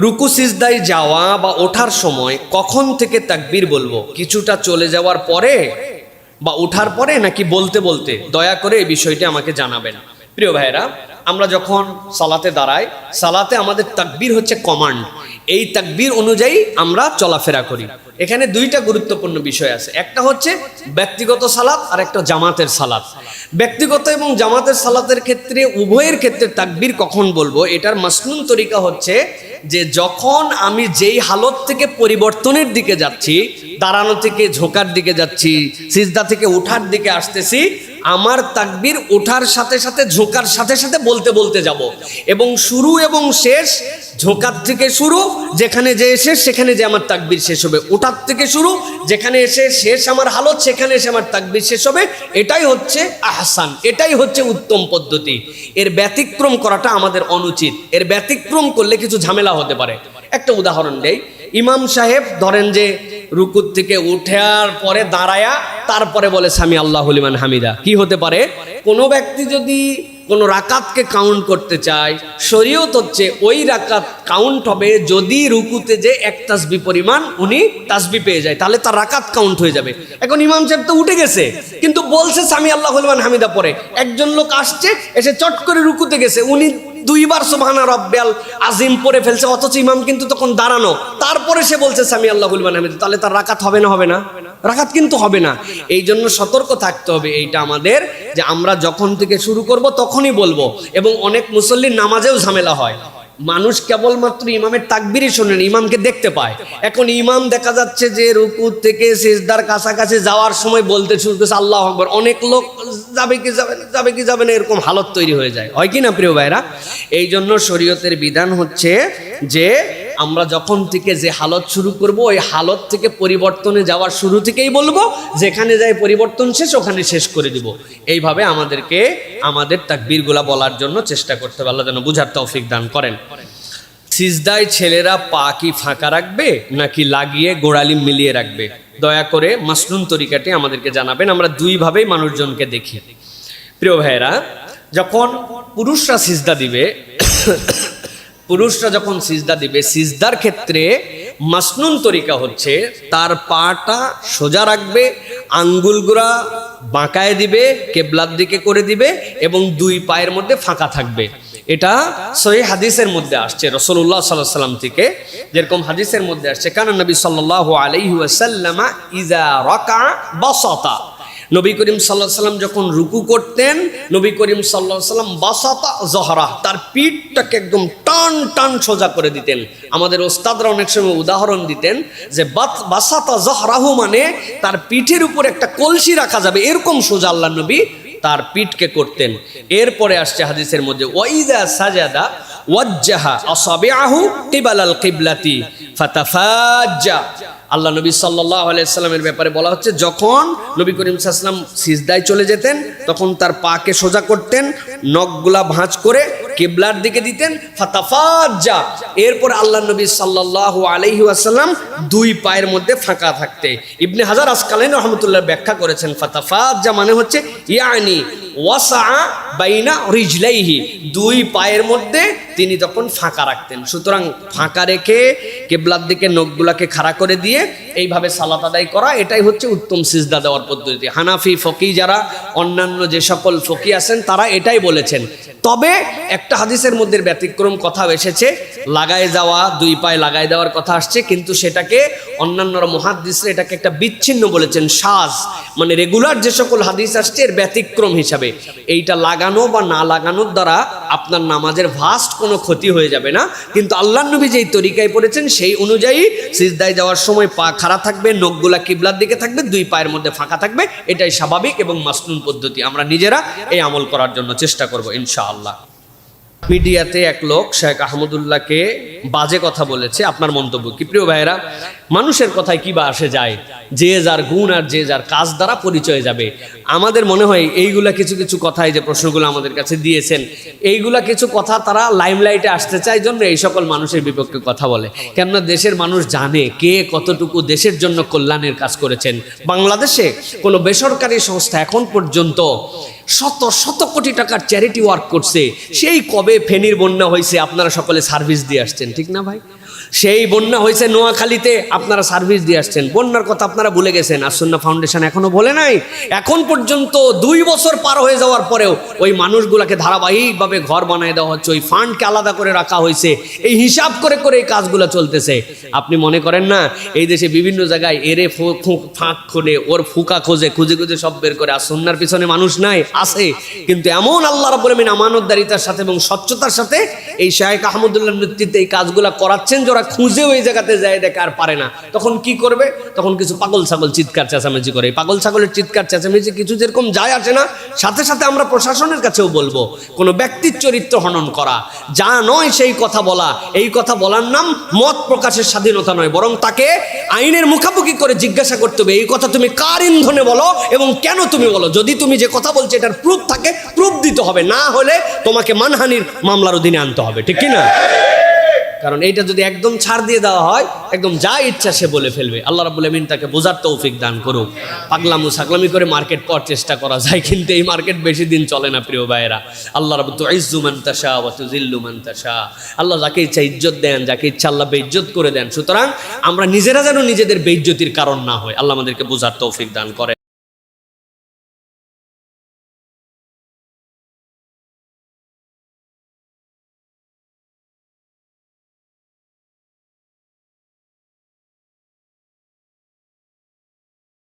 রুকু সিজদায় যাওয়া বা ওঠার সময় কখন থেকে তাকবীর বলবো? কিছুটা চলে যাওয়ার পরে বা ওঠার পরে, নাকি বলতে বলতে? দয়া করে এই বিষয়টি আমাকে জানাবেন। প্রিয় ভাইরা, আমরা যখন সালাতে দাঁড়াই, সালাতে আমাদের তাকবীর হচ্ছে কমান্ড। এই তাকবীর অনুযায়ী আমরা চলাফেরা করি। এখানে দুইটা গুরুত্বপূর্ণ বিষয় আছে, একটা হচ্ছে ব্যক্তিগত সালাত আর একটা জামাতের সালাত। ব্যক্তিগত এবং জামাতের সালাতের ক্ষেত্রে উভয়ের ক্ষেত্রে তাকবীর কখন বলবো, এটার মাসনুন তরিকা হচ্ছে যে যখন আমি যেই হালত থেকে পরিবর্তনের দিকে যাচ্ছি, দাঁড়ানো থেকে ঝোঁকার দিকে যাচ্ছি, সিজদা থেকে ওঠার দিকে আসতেছি, আমার তাকবীর ওঠার সাথে সাথে ঝোঁকার সাথে সাথে বলতে বলতে যাব, এবং শুরু এবং শেষ ঝোঁকার থেকে শুরু, যেখানে যে শেষ সেখানে যে আমার তাকবীর শেষ হবে। ওঠার থেকে শুরু, যেখানে এসে শেষ আমার হালত সেখানে এসে আমার তাকবীর শেষ হবে। এটাই হচ্ছে আহসান, এটাই হচ্ছে উত্তম পদ্ধতি। এর ব্যতিক্রম করাটা আমাদের অনুচিত। এর ব্যতিক্রম করলে কিছু ঝামেলা হতে পারে। একটা উদাহরণ দেই। ইমাম সাহেব ধরেন যে রুকুর থেকে উঠার পরে দাঁড়ায়া তারপরে বলে সামি আল্লাহু লিমান হামিদা। কি হতে পারে? কোনো ব্যক্তি যদি কোনো রাকাতকে কাউন্ট করতে চায়, শরীয়ত হচ্ছে ওই রাকাত কাউন্ট হবে যদি রুকুতে যে এক তাসবিহ পরিমাণ উনি তাসবিহ পেয়ে যায়, তাহলে তার রাকাত কাউন্ট হয়ে যাবে। এখন ইমাম সাহেব তো উঠে গেছে, কিন্তু বলছে সামি আল্লাহু লিমান হামিদা পরে। একজন লোক আসছে, এসে চট করে রুকুতে গেছে, উনি দুইবার সুবহানা রাব্বিয়াল আযীম পড়ে ফেলছে, অথচ ইমাম কিন্তু তখন দাঁড়ানো, তারপরে সে বলছে সামি আল্লাহু লিমান হামিদা, তাহলে তার রাকাত হবে না? হবে না? রাকাত কিন্তু হবে না। এই জন্য সতর্ক থাকতে হবে এইটা আমাদের, যে আমরা যখন থেকে শুরু করব তখনই বলবো। এবং অনেক মুসল্লির নামাজেও ঝামেলা হয়। মানুষ কেবলমাত্র ইমামের তাকবীরই শোনেন, ইমামকে দেখতে পায়। এখন ইমাম দেখা যাচ্ছে যে রুকু থেকে সিজদার কাছাকাছি যাওয়ার সময় বলতে শুরু করেছে আল্লাহু আকবার। অনেক লোক যাবে কি যাবে না, যাবে কি যাবে না, এরকম হালত তৈরি হয়ে যায়। হয় কি না প্রিয় ভাইরা? এই জন্য শরীয়তের বিধান হচ্ছে যে আমরা যখন থেকে যে হালত শুরু করব, ওই হালত থেকে পরিবর্তনে যাওয়ার শুরু থেকেই বলবো, যেখানে যায় পরিবর্তন শেষ ওখানে শেষ করে দিব। এইভাবে আমাদেরকে আমাদের তাকবীরগুলা বলার জন্য চেষ্টা করতে হবে। আল্লাহ যেন বুঝার তৌফিক দান করেন। সিজদায় ছেলেরা পা কি ফাঁকা রাখবে নাকি লাগিয়ে গোড়ালি মিলিয়ে রাখবে? দয়া করে মাসনুন তরিকাটি আমাদেরকে জানাবেন। আমরা দুইভাবেই মানুষজনকে দেখি। প্রিয় ভাইয়েরা, যখন পুরুষরা সিজদা দিবে, পুরুষরা যখন সিজদা দিবে, সিজদার ক্ষেত্রে মাসনুন তরিকা হচ্ছে তার পাটা সোজা রাখবে, আঙ্গুলগুলা বাঁকায় দিবে, কেবলার দিকে করে দিবে, এবং দুই পায়ের মধ্যে ফাঁকা থাকবে। এটা সহিহ হাদিসের মধ্যে আসছে রাসূলুল্লাহ সাল্লাল্লাহু আলাইহি ওয়াসাল্লাম থেকে। যেরকম হাদিসের মধ্যে আসছে, কানা নবী সাল্লাল্লাহু আলাইহি ওয়াসাল্লাম ইযা রাকা বাসাতা। নবী করিম সাল্লাল্লাহু আলাইহি ওয়াসাল্লাম যখন রুকু করতেন, নবী করিম সাল্লাল্লাহু আলাইহি ওয়াসাল্লাম বাসাতা যহরা, তার পিঠটাকে একদম টান টান সোজা করে দিতেন। আমাদের ওস্তাদরা অনেক সময় উদাহরণ দিতেন যে বাসাতা যহরাহু মানে তার পিঠের উপর একটা কলসি রাখা যাবে, এরকম সোজা আল্লাহর নবী তার পিঠকে করতেন। এরপরে আসছে হাদিসের মধ্যে ওয়াইদা সাজাদা ওয়াজ্জাহা আসাবিআহু কিবালাল কিবলাতি ফাতাফাজ্জা। আল্লাহ নবী সাল্লাল্লাহু আলাইহি ওয়াসাল্লামের ব্যাপারে বলা হচ্ছে, যখন নবী করিম সাল্লাল্লাহু আলাইহি ওয়াসাল্লাম সিজদায় চলে যেতেন তখন তার পাকে সোজা করতেন, নখগুলা ভাঁজ করে কিবলার দিকে দিতেন, ফাতাফাজ্জা। এরপর আল্লাহ নবী সাল্লাল্লাহু আলাইহি ওয়াসাল্লাম দুই পায়ের মধ্যে ফাঁকা থাকতে। ইবনে হাজার আসকালানী রাহমাতুল্লাহ ব্যাখ্যা করেছেন, ফাতাফাজ্জা মানে হচ্ছে ইয়ানি ওয়াসা বাইনা রিজলাইহি, দুই পায়ের মধ্যে তিনি তখন ফাঁকা রাখতেন। সুতরাং ফাঁকা রেখে কিবলার দিকে নখগুলাকে খাড়া করে দিয়ে এইভাবে সালাত আদায় করা, এটাই হচ্ছে উত্তম সিজদা দেওয়ার পদ্ধতি। হানাফি ফকি যারা, অন্যান্য যে সকল ফকি আছেন তারা এটাই বলেছেন। তবে একটা হাদিসের মধ্যে ব্যতিক্রম কথা এসেছে, লাগায় যাওয়া, দুই পায়ে লাগায় দেওয়ার কথা আসছে, কিন্তু সেটাকে অন্যান্যরা মুহাদ্দিসরা এটাকে একটা বিচ্ছিন্ন বলেছেন, শাজ, মানে রেগুলার যে সকল হাদিস আসছে এর ব্যতিক্রম হিসাবে। এইটা লাগানো বা না লাগানোর দ্বারা আপনার নামাজের ভাস্ট কোনো ক্ষতি হয়ে যাবে না, কিন্তু আল্লাহর নবী যেই তরিকায় পড়েছেন সেই অনুযায়ী সিজদায় যাওয়ার সময় পা খাড়া থাকবে, নখগুলা কিবলার দিকে থাকবে, দুই পায়ের মধ্যে ফাঁকা থাকবে। এটাই স্বাভাবিক এবং মাসনুন পদ্ধতি। আমরা নিজেরা এই আমল করার জন্য চেষ্টা করব ইনশাআল্লাহ। মিডিয়াতে এক লোক শেখ আহমদুল্লাহকে বাজে কথা বলেছে, আপনার মন্তব্য কি? প্রিয় ভাইয়েরা, মানুষের কথায় কি বা আসে যায়? যে যার গুণ আর যে যার কাজ দ্বারা পরিচয় যাবে। আমাদের মনে হয় এইগুলা কিছু কিছু কথাই যে প্রশ্নগুলো আমাদের কাছে দিয়েছেন, এইগুলা কিছু কথা তারা লাইমলাইটে আসতে চায় জন্য এই সকল মানুষের বিপক্ষে কথা বলে। কেননা দেশের মানুষ জানে কে কতটুকু দেশের জন্য কল্যাণের কাজ করেছেন। বাংলাদেশে কোনো বেসরকারি সংস্থা এখন পর্যন্ত শত শত কোটি টাকার চ্যারিটি ওয়ার্ক করছে। সেই কবে ফেনীর বন্যা হয়েছে, আপনারা সকলে সার্ভিস দিয়ে আসছেন, ঠিক না ভাই? সেই বন্যা হয়েছে নোয়াখালীতে, আপনারা সার্ভিস দিয়ে আসছেন। বন্যার কথা আপনারা ভুলে গেছেন, আসুন্না ফাউন্ডেশন এখনো বলে নাই। এখন পর্যন্ত 2 বছর পার হয়ে যাওয়ার পরেও ওই মানুষগুলোকে ধারাবাহিকভাবে ঘর বানিয়ে দেওয়া হচ্ছে, ওই ফান্ডকে আলাদা করে রাখা হয়েছে, এই হিসাব করে করে এই কাজগুলো চলতেছে। আপনি মনে করেন না এই দেশে বিভিন্ন জায়গায় এরে ফাঁক খোলে, ওর ফুকা খোঁজে, খুঁজে খুঁজে সব বের করে, আসুন্নার পিছনে মানুষ নাই? আছে। কিন্তু এমন আল্লাহ রাব্বুল আমিন আমানতদারিতার সাথে এবং স্বচ্ছতার সাথে এই শায়েখ আহমদুল্লাহর নেতৃত্বে এই কাজগুলো করাচ্ছেন, যারা খুঁজে ওই জায়গাতে যায় দেখে আর পারে না, তখন কি করবে? তখন কিছু পাগল ছাগল চিৎকার চেঁচামেচি করে। পাগল ছাগলের চিৎকার চেঁচামেচি কিছু যেরকম যায় আসে না, সাথে সাথে আমরা প্রশাসনের কাছেও বলবো, কোনো ব্যক্তির চরিত্র হনন করা, যা নয় সেই কথা বলা, এই কথা বলার নাম মত প্রকাশের স্বাধীনতা নয়, বরং তাকে আইনের মুখামুখি করে জিজ্ঞাসা করতে হবে, এই কথা তুমি কার ইন্ধনে বলো এবং কেন তুমি বলো। যদি তুমি যে কথা বলছো এটার প্রুফ থাকে, প্রুফ দিতে হবে, না হলে তোমাকে মানহানির মামলার অধীনে আনতে হবে, ঠিক কি না? কারণ এইটা যদি একদম ছাড় দিয়ে দেওয়া হয়, একদম যা ইচ্ছা সে বলে ফেলবে। আল্লাহ রাব্বুল আমিন তাকে বোঝার তৌফিক দান করুক। পাগলামু ছাগলামি করে মার্কেট পাওয়ার চেষ্টা করা যায়, কিন্তু এই মার্কেট বেশি দিন চলে না প্রিয় ভাইয়েরা। আল্লাহ রাব্বুল তুইজ্জু মান তাশা ওয়া তুযিল্লু মান তাশা। আল্লাহ যাকে ইচ্ছা ইজ্জত দেন, যাকে ইচ্ছা আল্লাহ বেইজ্জত করে দেন। সুতরাং আমরা নিজেরা যেন নিজেদের বেইজ্জতির কারণ না হয়, আল্লাহ আমাদেরকে বোঝার তৌফিক দান করে।